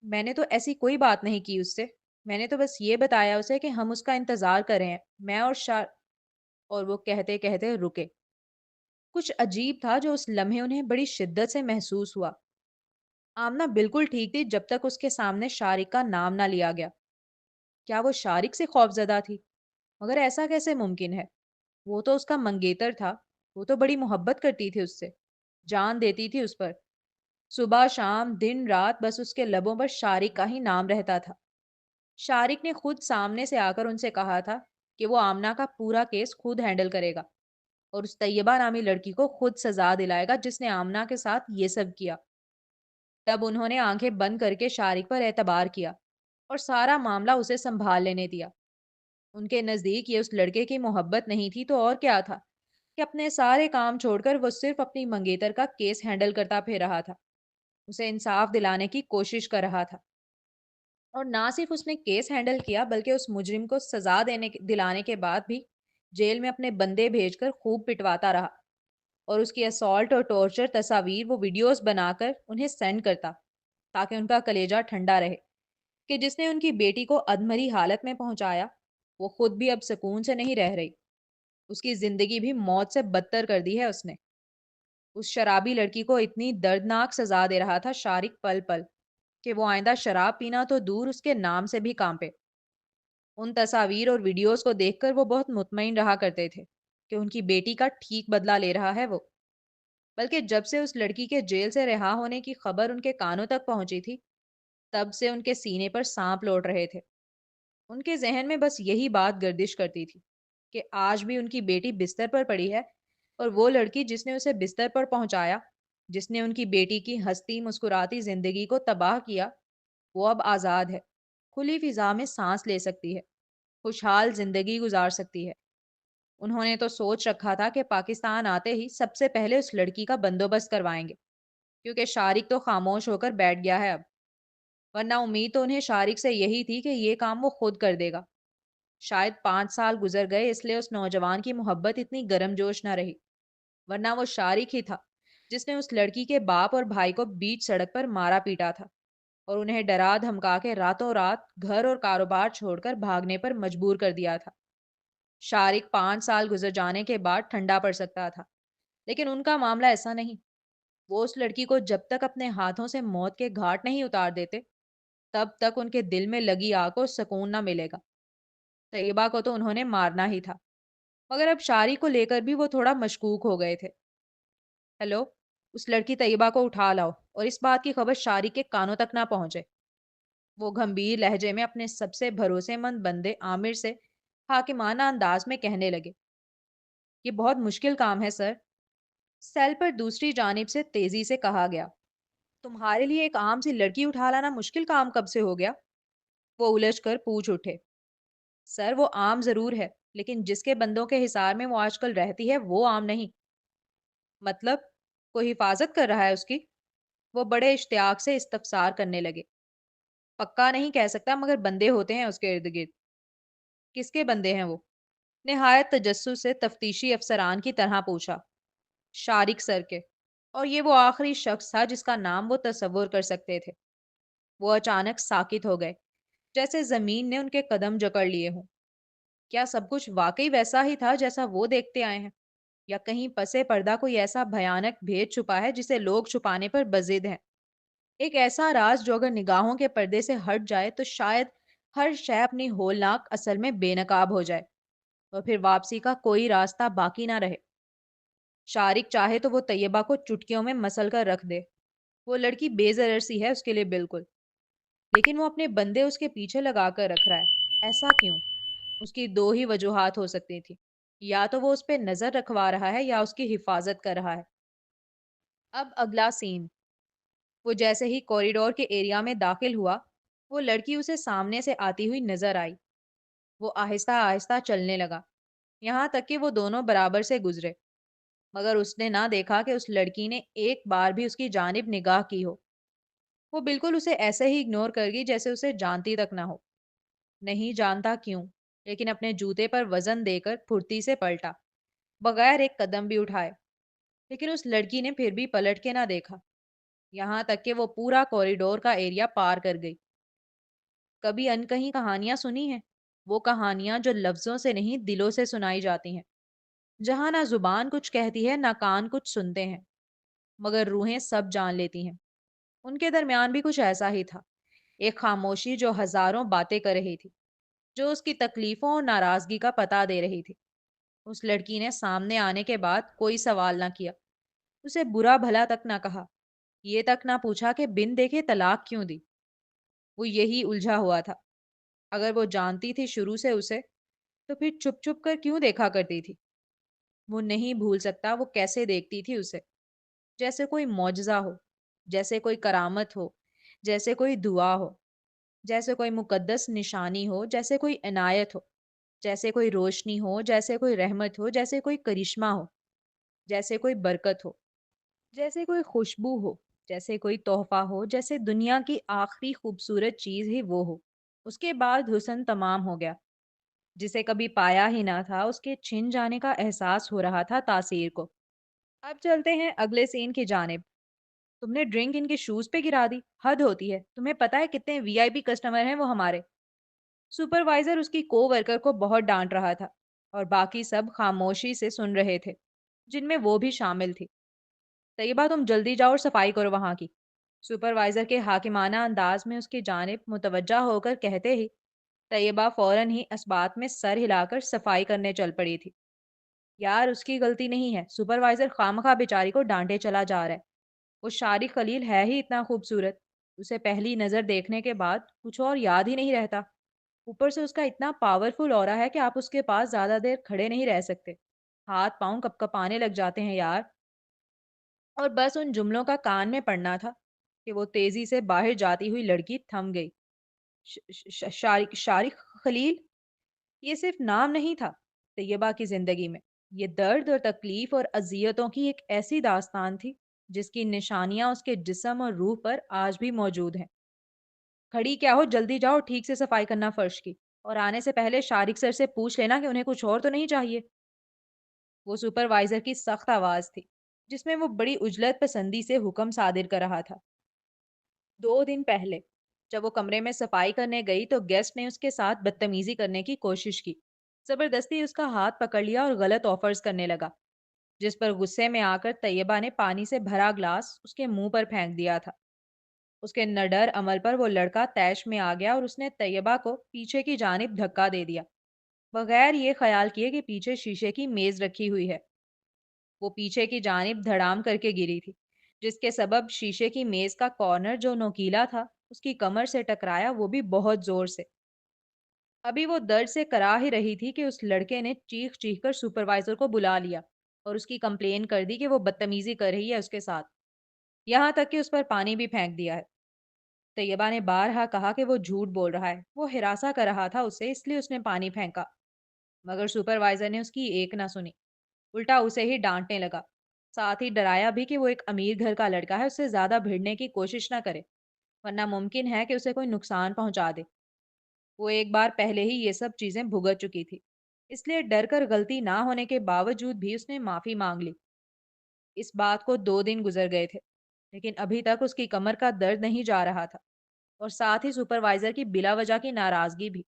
میں نے تو ایسی کوئی بات نہیں کی اس سے، میں نے تو بس یہ بتایا اسے کہ ہم اس کا انتظار کر رہے ہیں، میں اور اور وہ کہتے کہتے رکے۔ کچھ عجیب تھا جو اس لمحے انہیں بڑی شدت سے محسوس ہوا۔ آمنہ بالکل ٹھیک تھی جب تک اس کے سامنے شارق کا نام نہ لیا گیا۔ کیا وہ شارق سے خوف زدہ تھی؟ مگر ایسا کیسے ممکن ہے؟ وہ تو اس کا منگیتر تھا، وہ تو بڑی محبت کرتی تھی اس سے، جان دیتی تھی اس پر۔ صبح شام دن رات بس اس کے لبوں پر شارق کا ہی نام رہتا تھا۔ شارق نے خود سامنے سے آ کر ان سے کہا تھا کہ وہ آمنہ کا پورا کیس خود ہینڈل کرے گا، اور اس طیبہ نامی لڑکی کو خود سزا دلائے گا جس نے آمنہ کے ساتھ یہ سب کیا۔ تب انہوں نے آنکھیں بند کر کے شارق پر اعتبار کیا اور سارا معاملہ اسے سنبھال لینے دیا۔ ان کے نزدیک یہ اس لڑکے کی محبت نہیں تھی تو اور کیا تھا کہ اپنے سارے کام چھوڑ کر وہ صرف اپنی منگیتر کا کیس ہینڈل کرتا پھر رہا تھا، اسے انصاف دلانے کی کوشش کر رہا تھا۔ اور نہ صرف اس نے کیس ہینڈل کیا بلکہ اس مجرم کو سزا دلانے کے بعد بھی جیل میں اپنے بندے بھیج کر خوب پٹواتا رہا، اور اس کی اسالٹ اور ٹارچر تصاویر وہ ویڈیوز بنا کر انہیں سینڈ کرتا تاکہ ان کا کلیجہ ٹھنڈا رہے کہ جس نے ان کی بیٹی کو ادمری حالت میں پہنچایا وہ خود بھی اب سکون سے نہیں رہ رہی، اس کی زندگی بھی موت سے بدتر کر دی ہے اس نے۔ اس شرابی لڑکی کو اتنی دردناک سزا دے رہا تھا شارق پل پل کہ وہ آئندہ شراب پینا تو دور اس کے نام سے بھی کانپے۔ ان تصاویر اور ویڈیوز کو دیکھ کر وہ بہت مطمئن رہا کرتے تھے کہ ان کی بیٹی کا ٹھیک بدلہ لے رہا ہے وہ۔ بلکہ جب سے اس لڑکی کے جیل سے رہا ہونے کی خبر ان کے کانوں تک پہنچی تھی تب سے ان کے سینے پر سانپ لوٹ رہے تھے۔ ان کے ذہن میں بس یہی بات گردش کرتی تھی کہ آج بھی ان کی بیٹی بستر پر پڑی ہے، اور وہ لڑکی جس نے اسے بستر پر پہنچایا، جس نے ان کی بیٹی کی ہستی مسکراتی زندگی کو تباہ کیا، وہ اب آزاد ہے، کھلی فضا میں سانس لے سکتی ہے، خوشحال زندگی گزار سکتی ہے۔ انہوں نے تو سوچ رکھا تھا کہ پاکستان آتے ہی سب سے پہلے اس لڑکی کا بندوبست کروائیں گے، کیونکہ شارق تو خاموش ہو کر بیٹھ گیا ہے اب، ورنہ امید تو انہیں شارق سے یہی تھی کہ یہ کام وہ خود کر دے گا۔ شاید 5 سال گزر گئے اس لیے اس نوجوان کی محبت اتنی گرم جوش نہ رہی، ورنہ وہ شارق ہی تھا جس نے اس لڑکی کے باپ اور بھائی کو بیچ سڑک پر مارا پیٹا تھا اور انہیں ڈرا دھمکا کے راتوں رات گھر اور کاروبار چھوڑ کر بھاگنے پر مجبور کر دیا تھا۔ شارق 5 سال گزر جانے کے بعد ٹھنڈا پڑ سکتا تھا، لیکن ان کا معاملہ ایسا نہیں۔ وہ اس لڑکی کو جب تک اپنے ہاتھوں سے موت کے گھاٹ نہیں اتار دیتے تب تک ان کے دل میں لگی آگ کو سکون نہ ملے گا۔ طیبہ کو تو انہوں نے مارنا ہی تھا، مگر اب شارق کو لے کر بھی وہ تھوڑا مشکوک ہو گئے تھے۔ ہیلو، اس لڑکی طیبہ کو اٹھا لاؤ اور اس بات کی خبر شارق کے کانوں تک نہ پہنچے۔ وہ گھمبیر لہجے میں اپنے سب سے بھروسے مند بندے عامر سے حاکمانہ انداز میں کہنے لگے۔ یہ بہت مشکل کام ہے سر، سیل پر دوسری جانب سے تیزی سے کہا گیا۔ تمہارے لیے ایک عام سی لڑکی اٹھا لانا مشکل کام کب سے ہو گیا؟ وہ الجھ کر پوچھ اٹھے۔ سر وہ عام ضرور ہے، لیکن جس کے بندوں کے حصار میں وہ آج کل رہتی ہے وہ عام نہیں۔ مطلب کوئی حفاظت کر رہا ہے اس کی؟ وہ بڑے اشتیاق سے استفسار کرنے لگے۔ پکا نہیں کہہ سکتا مگر بندے ہوتے ہیں اس کے ارد گرد۔ کس کے بندے ہیں وہ؟ نہایت تجسس سے تفتیشی افسران کی طرح پوچھا۔ شارق سر کے، اور یہ وہ آخری شخص تھا جس کا نام وہ تصور کر سکتے تھے۔ وہ اچانک ساکت ہو گئے، جیسے زمین نے ان کے قدم جکڑ لیے ہوں۔ کیا سب کچھ واقعی ویسا ہی تھا جیسا وہ دیکھتے آئے ہیں، یا کہیں پسے پردہ کوئی ایسا بھیانک بھید چھپا ہے جسے لوگ چھپانے پر بضد ہیں؟ ایک ایسا راز جو اگر نگاہوں کے پردے سے ہٹ جائے تو شاید हर शय अपनी होलनाक असल में बेनकाब हो जाए और फिर वापसी का कोई रास्ता बाकी ना रहे। शारिक चाहे तो वो तैयबा को चुटकियों में मसल कर रख दे। वो लड़की बेजरर सी है उसके लिए बिल्कुल, लेकिन वो अपने बंदे उसके पीछे लगा कर रख रहा है। ऐसा क्यों? उसकी दो ही वजूहात हो सकती थी। या तो वो उस पे नजर रखवा रहा है या उसकी हिफाजत कर रहा है। अब अगला सीन। वो जैसे ही कॉरिडोर के एरिया में दाखिल हुआ, वो लड़की उसे सामने से आती हुई नजर आई। वो आहिस्ता आहिस्ता चलने लगा, यहाँ तक कि वो दोनों बराबर से गुजरे, मगर उसने ना देखा कि उस लड़की ने एक बार भी उसकी जानिब निगाह की हो। वो बिल्कुल उसे ऐसे ही इग्नोर कर गई जैसे उसे जानती तक ना हो। नहीं जानता क्यों, लेकिन अपने जूते पर वजन देकर फुर्ती से पलटा, बगैर एक कदम भी उठाए। लेकिन उस लड़की ने फिर भी पलट के ना देखा, यहाँ तक कि वो पूरा कॉरिडोर का एरिया पार कर गई। कभी अनकही कहानियां सुनी हैं? वो कहानियां जो लफ्जों से नहीं दिलों से सुनाई जाती हैं, जहां ना जुबान कुछ कहती है ना कान कुछ सुनते हैं, मगर रूहें सब जान लेती हैं। उनके दरमियान भी कुछ ऐसा ही था। एक खामोशी जो हजारों बातें कर रही थी, जो उसकी तकलीफों और नाराजगी का पता दे रही थी। उस लड़की ने सामने आने के बाद कोई सवाल ना किया, उसे बुरा भला तक ना कहा, ये तक ना पूछा कि बिन देखे तलाक क्यों दी। वो यही उलझा हुआ था। अगर वो जानती थी शुरू से उसे, तो फिर चुप चुप कर क्यों देखा करती थी? वो नहीं भूल सकता वो कैसे देखती थी उसे, जैसे कोई मौजज़ा हो, जैसे कोई करामत हो, जैसे कोई दुआ हो, जैसे कोई मुकद्दस निशानी हो, जैसे कोई इनायत हो, जैसे कोई रोशनी हो, जैसे कोई रहमत हो, जैसे कोई करिश्मा हो, जैसे कोई बरकत हो, जैसे कोई खुशबू हो, जैसे कोई तोहफा हो, जैसे दुनिया की आखिरी खूबसूरत चीज ही वो हो। उसके बाद हुस्न तमाम हो गया। जिसे कभी पाया ही ना था, उसके छिन जाने का एहसास हो रहा था तासीर को। अब चलते हैं अगले सीन की जानिब। तुमने ड्रिंक इनके शूज पे गिरा दी, हद होती है। तुम्हें पता है कितने वीआईपी कस्टमर हैं वो हमारे? सुपरवाइजर उसकी को वर्कर को बहुत डांट रहा था और बाकी सब खामोशी से सुन रहे थे, जिनमें वो भी शामिल थी। तैयबा, तुम जल्दी जाओ और सफाई करो वहां की। सुपरवाइजर के हाकिमाना अंदाज में उसकी जानिब मुतवज्जा होकर कहते ही तैयबा फौरन ही इस बात में सर हिलाकर सफाई करने चल पड़ी थी। यार, उसकी गलती नहीं है। सुपरवाइजर खामखा बेचारी को डांटे चला जा रहा है। वो शारिक खलील है ही इतना खूबसूरत, उसे पहली नजर देखने के बाद कुछ और याद ही नहीं रहता। ऊपर से उसका इतना पावरफुल ऑरा है कि आप उसके पास ज्यादा देर खड़े नहीं रह सकते। हाथ पांव कपकपाने लग जाते हैं यार। और बस उन जुमलों का कान में पड़ना था कि वो तेजी से बाहर जाती हुई लड़की थम गई। शारिक शारिक खलील, ये सिर्फ नाम नहीं था तैयबा की जिंदगी में। ये दर्द और तकलीफ और अजियतों की एक ऐसी दास्तान थी जिसकी निशानियां उसके जिस्म और रूह पर आज भी मौजूद हैं। खड़ी क्या हो, जल्दी जाओ, ठीक से सफाई करना फर्श की। और आने से पहले शारिक सर से पूछ लेना कि उन्हें कुछ और तो नहीं चाहिए। वो सुपरवाइजर की सख्त आवाज थी, जिसमें वो बड़ी उजलत पसंदी से हुक्म सादिर कर रहा था। 2 दिन पहले जब वो कमरे में सफाई करने गई तो गेस्ट ने उसके साथ बदतमीजी करने की कोशिश की। जबरदस्ती उसका हाथ पकड़ लिया और गलत ऑफर्स करने लगा, जिस पर गुस्से में आकर तैयबा ने पानी से भरा ग्लास उसके मुंह पर फेंक दिया था। उसके नडर अमल पर वो लड़का तैश में आ गया और उसने तैयबा को पीछे की जानिब धक्का दे दिया, बगैर ये ख्याल किए कि पीछे शीशे की मेज रखी हुई है। वो पीछे की जानिब धड़ाम करके गिरी थी, जिसके सबब शीशे की मेज का कॉर्नर जो नोकीला था उसकी कमर से टकराया, वो भी बहुत जोर से। अभी वो दर्द से करा ही रही थी कि उस लड़के ने चीख चीख कर सुपरवाइजर को बुला लिया और उसकी कंप्लेन कर दी कि वो बदतमीजी कर रही है उसके साथ, यहाँ तक कि उस पर पानी भी फेंक दिया है। तैयबा ने बारहा कहा कि वो झूठ बोल रहा है, वो हिरासा कर रहा था उसे, इसलिए उसने पानी फेंका। मगर सुपरवाइजर ने उसकी एक ना सुनी, उल्टा उसे ही डांटने लगा। साथ ही डराया भी कि वो एक अमीर घर का लड़का है, उससे ज्यादा भिड़ने की कोशिश ना करे, वरना मुमकिन है कि उसे कोई नुकसान पहुंचा दे। वो एक बार पहले ही ये सब चीजें भुगत चुकी थी, इसलिए डर कर गलती ना होने के बावजूद भी उसने माफी मांग ली। इस बात को 2 दिन गुजर गए थे, लेकिन अभी तक उसकी कमर का दर्द नहीं जा रहा था, और साथ ही सुपरवाइजर की बिला वजह की नाराजगी भी।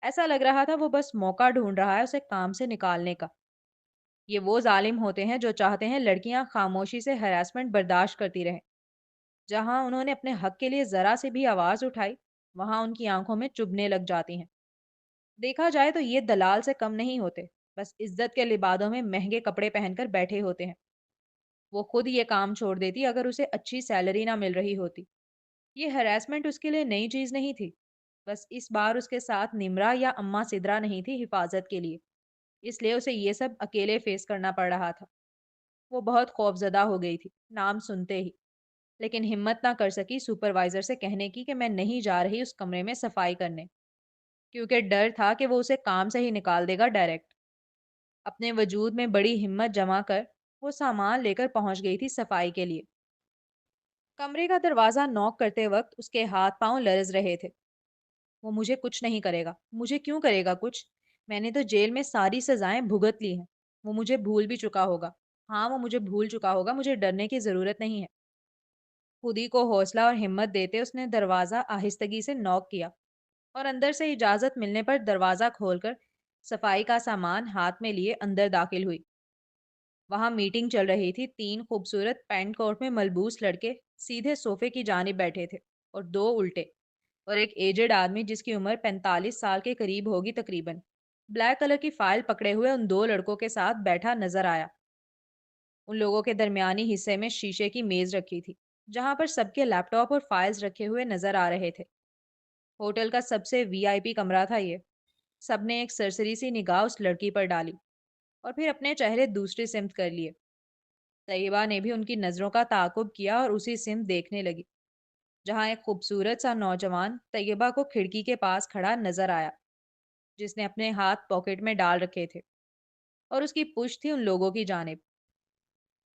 ऐसा लग रहा था वो बस मौका ढूंढ रहा है उसे काम से निकालने का। ये वो जालिम होते हैं जो चाहते हैं लड़कियां खामोशी से हरासमेंट बर्दाश्त करती रहें। जहां उन्होंने अपने हक के लिए जरा से भी आवाज उठाई, वहां उनकी आंखों में चुभने लग जाती हैं। देखा जाए तो ये दलाल से कम नहीं होते, बस इज्जत के लिबादों में महंगे कपड़े पहनकर बैठे होते हैं। वो खुद ये काम छोड़ देती अगर उसे अच्छी सैलरी ना मिल रही होती। ये हरासमेंट उसके लिए नई चीज नहीं थी। बस इस बार उसके साथ निमरा या अम्मा सिद्रा नहीं थी हिफाजत के लिए, इसलिए उसे ये सब अकेले फेस करना पड़ रहा था। वो बहुत खौफजदा हो गई थी नाम सुनते ही, लेकिन हिम्मत ना कर सकी सुपरवाइजर से कहने की कि मैं नहीं जा रही उस कमरे में सफाई करने, क्योंकि डर था कि वो उसे काम से ही निकाल देगा डायरेक्ट। अपने वजूद में बड़ी हिम्मत जमा कर वो सामान लेकर पहुंच गई थी सफाई के लिए। कमरे का दरवाजा नॉक करते वक्त उसके हाथ पांव लरज रहे थे। वो मुझे कुछ नहीं करेगा, मुझे क्यों करेगा कुछ? मैंने तो जेल में सारी सजाएं भुगत ली हैं। वो मुझे भूल भी चुका होगा। हाँ, वो मुझे भूल चुका होगा, मुझे डरने की जरूरत नहीं है। खुद ही को हौसला और हिम्मत देते उसने दरवाजा आहिस्तगी से नॉक किया और अंदर से इजाजत मिलने पर दरवाजा खोलकर सफाई का सामान हाथ में लिए अंदर दाखिल हुई। वहां मीटिंग चल रही थी। तीन खूबसूरत पैंट कोट में मलबूस लड़के सीधे सोफे की जानिब बैठे थे, और दो उल्टे, और एक एजेड आदमी जिसकी उम्र 45 साल के करीब होगी तकरीबन, ब्लैक कलर की फाइल पकड़े हुए उन दो लड़कों के साथ बैठा नजर आया। उन लोगों के दरमियानी हिस्से में शीशे की मेज रखी थी, जहां पर सबके लैपटॉप और फाइल्स रखे हुए नजर आ रहे थे। होटल का सबसे वीआईपी कमरा था ये। सबने एक सरसरी सी निगाह उस लड़की पर डाली और फिर अपने चेहरे दूसरी सिमत कर लिए। तैयबा ने भी उनकी नजरों का ताकुब किया और उसी सिमत देखने लगी, जहां एक खूबसूरत सा नौजवान तैयबा को खिड़की के पास खड़ा नजर आया, जिसने अपने हाथ पॉकेट में डाल रखे थे और उसकी पुश्त थी उन लोगों की जानिब।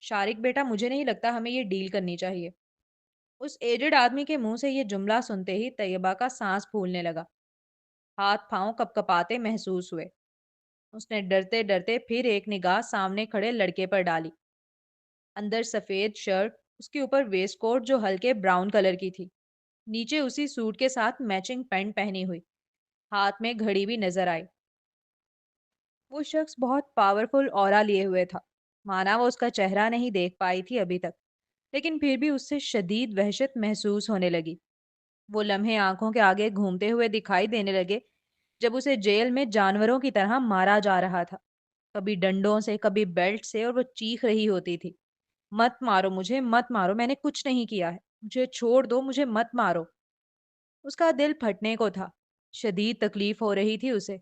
शारिक बेटा, मुझे नहीं लगता हमें ये डील करनी चाहिए। उस एजेड आदमी के मुंह से ये जुमला सुनते ही तैयबा का सांस फूलने लगा। हाथ पांव कपकपाते महसूस हुए। उसने डरते डरते फिर एक निगाह सामने खड़े लड़के पर डाली। अंदर सफेद शर्ट, उसके ऊपर वेस्ट कोट जो हल्के ब्राउन कलर की थी, नीचे उसी सूट के साथ मैचिंग पैंट पहनी हुई, हाथ में घड़ी भी नजर आई। वो शख्स बहुत पावरफुल ऑरा लिए हुए था। माना वो उसका चेहरा नहीं देख पाई थी अभी तक, लेकिन फिर भी उससे शदीद वहशत महसूस होने लगी। वो लम्हे आंखों के आगे घूमते हुए दिखाई देने लगे जब उसे जेल में जानवरों की तरह मारा जा रहा था, कभी डंडों से, कभी बेल्ट से, और वो चीख रही होती थी, मत मारो मुझे, मत मारो, मैंने कुछ नहीं किया है, मुझे छोड़ दो, मुझे मत मारो। उसका दिल फटने को था। शदीद तकलीफ हो रही थी उसे।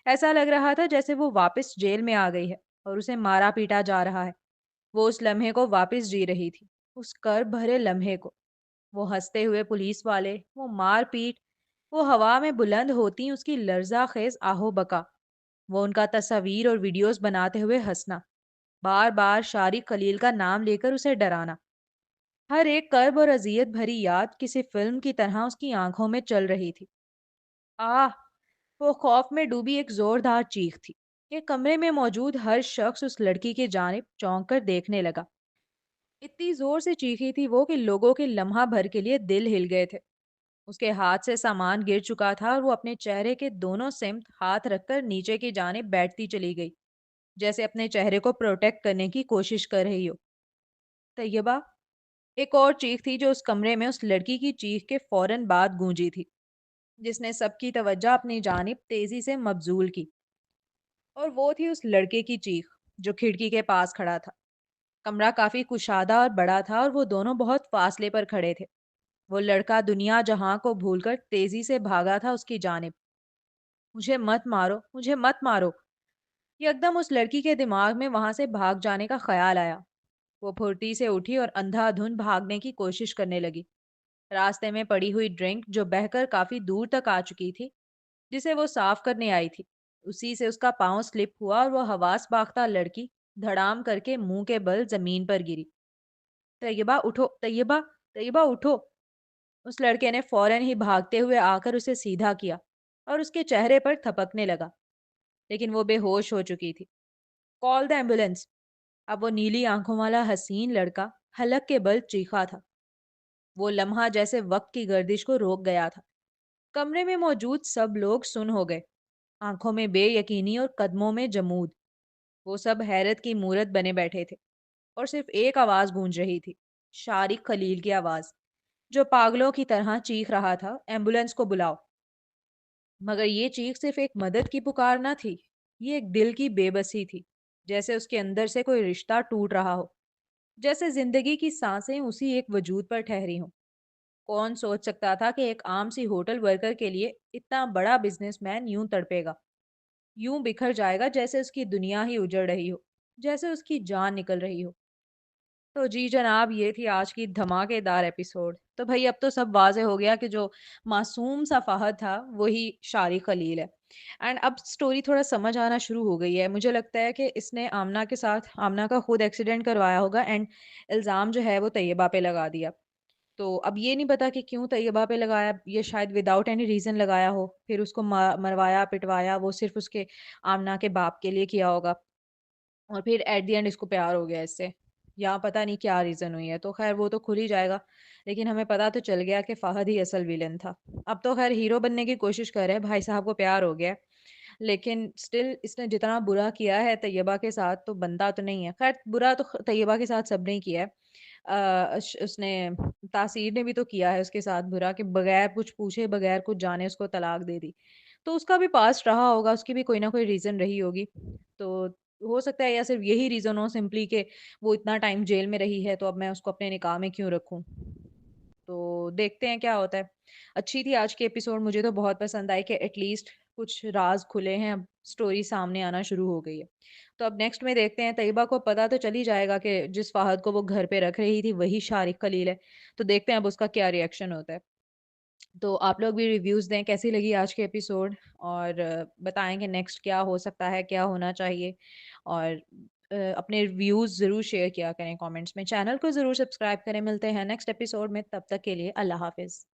ऐसा लग रहा था जैसे वो वापस जेल में आ गई है और उसे मारा पीटा जा रहा है। वो उस लम्हे को वापस जी रही थी, उस कर भरे लम्हे को। वो हंसते हुए पुलिस वाले, वो मार पीट, वो हवा में बुलंद होती उसकी लर्जा खेज आहो बका, वो उनका तस्वीर और वीडियोस बनाते हुए हंसना, बार बार शारिक खलील का नाम लेकर उसे डराना। हर एक कर्ब और अजियत भरी याद किसी फिल्म की तरह उसकी आंखों में चल रही थी। आह! वो खौफ में डूबी एक जोरदार चीख थी। ये कमरे में मौजूद हर शख्स उस लड़की की जानिब चौंक कर देखने लगा। इतनी जोर से चीखी थी वो कि लोगों के लम्हा भर के लिए दिल हिल गए थे। उसके हाथ से सामान गिर चुका था और वो अपने चेहरे के दोनों सिमत हाथ रखकर नीचे की जानिब बैठती चली गई, जैसे अपने चेहरे को प्रोटेक्ट करने की कोशिश कर रही हो। तैयबा! एक और चीख थी जो उस कमरे में उस लड़की की चीख के फौरन बाद गूंजी थी, जिसने सबकी तवज्जो अपनी जानिब तेजी से मबजूल की। और वो थी उस लड़के की चीख जो खिड़की के पास खड़ा था। कमरा काफी कुशादा और बड़ा था और वो दोनों बहुत फासले पर खड़े थे। वो लड़का दुनिया जहां को भूलकर तेजी से भागा था उसकी जानिब। मुझे मत मारो, मुझे मत मारो। यकदम उस लड़की के दिमाग में वहां से भाग जाने का ख्याल आया। वो फुर्ती से उठी और अंधाधुंध भागने की कोशिश करने लगी। रास्ते में पड़ी हुई ड्रिंक जो बहकर काफी दूर तक आ चुकी थी, जिसे वो साफ करने आई थी, उसी से उसका पांव स्लिप हुआ और वो हवास बाख्ता लड़की धड़ाम करके मुंह के बल जमीन पर गिरी। तैयबा उठो, तैयबा, तैयबा उठो। उस लड़के ने फौरन ही भागते हुए आकर उसे सीधा किया और उसके चेहरे पर थपकने लगा, लेकिन वो बेहोश हो चुकी थी। Call the ambulance. अब वो नीली आंखों वाला हसीन लड़का हलक के बल चीखा था। वो लम्हा जैसे वक्त की गर्दिश को रोक गया था। कमरे में मौजूद सब लोग सुन हो गए, आंखों में बेयकीनी और कदमों में जमूद। वो सब हैरत की मूरत बने बैठे थे और सिर्फ एक आवाज गूंज रही थी, शारिक खलील की आवाज, जो पागलों की तरह चीख रहा था, एम्बुलेंस को बुलाओ। मगर ये चीख सिर्फ एक मदद की पुकार ना थी, ये एक दिल की बेबसी थी, जैसे उसके अंदर से कोई रिश्ता टूट रहा हो, जैसे जिंदगी की सांसें उसी एक वजूद पर ठहरी हों। कौन सोच सकता था कि एक आम सी होटल वर्कर के लिए इतना बड़ा बिजनेसमैन यूं तड़पेगा, यूं बिखर जाएगा, जैसे उसकी दुनिया ही उजड़ रही हो, जैसे उसकी जान निकल रही हो। तो जी जनाब, ये थी आज की धमाकेदार एपिसोड। तो भाई अब तो सब वाज़े हो गया कि जो मासूम सा फ़हद था वही शारिक खलील है। एंड अब स्टोरी थोड़ा समझ आना शुरू हो गई है। मुझे लगता है कि इसने आमना का खुद एक्सीडेंट करवाया होगा एंड इल्ज़ाम जो है वो तैयबा पे लगा दिया। तो अब ये नहीं पता कि क्यों तैयबा पे लगाया, ये शायद विदाउट एनी रीज़न लगाया हो। फिर उसको मरवाया, पिटवाया वो सिर्फ़ उसके आमना के बाप के लिए किया होगा। और फिर एट द एंड इसको प्यार हो गया इससे, या पता नहीं क्या रीज़न हुई है, तो ख़ैर वो तो खुल ही जाएगा। लेकिन हमें पता तो चल गया कि फ़हद ही असल विलेन था। अब तो ख़ैर हीरो बनने की कोशिश कर रहे हैं, भाई साहब को प्यार हो गया है, लेकिन स्टिल इसने जितना बुरा किया है तैयबा के साथ तो बनता तो नहीं है। ख़ैर बुरा तो तैयबा के साथ सबने ही किया है। उसने तासीर ने भी तो किया है उसके साथ बुरा, कि बगैर कुछ पूछे, बगैर कुछ जाने उसको तलाक दे दी। तो उसका भी पास्ट रहा होगा, उसकी भी कोई ना कोई रीज़न रही होगी। तो हो सकता है या सिर्फ़ यही रीज़न हो सिंपली कि वो इतना टाइम जेल में रही है, तो अब मैं उसको अपने निकाह में क्यों रखूँ? तो देखते हैं क्या होता है। अच्छी थी आज की एपिसोड, मुझे तो बहुत पसंद आई कि एटलीस्ट कुछ राज़ खुले हैं, अब स्टोरी सामने आना शुरू हो गई है। तो अब नेक्स्ट में देखते हैं, तैयबा को पता तो चल ही जाएगा कि जिस फ़हद को वो घर पे रख रही थी वही शारिक खलील है। तो देखते हैं अब उसका क्या रिएक्शन होता है। तो आप लोग भी रिव्यूज़ दें कैसी लगी आज की एपिसोड, और बताएँ कि नेक्स्ट क्या हो सकता है, क्या होना चाहिए, और अपने व्यूज़ ज़रूर शेयर किया करें कमेंट्स में। चैनल को ज़रूर सब्सक्राइब करें। मिलते हैं नेक्स्ट एपिसोड में, तब तक के लिए अल्लाह हाफ़िज़।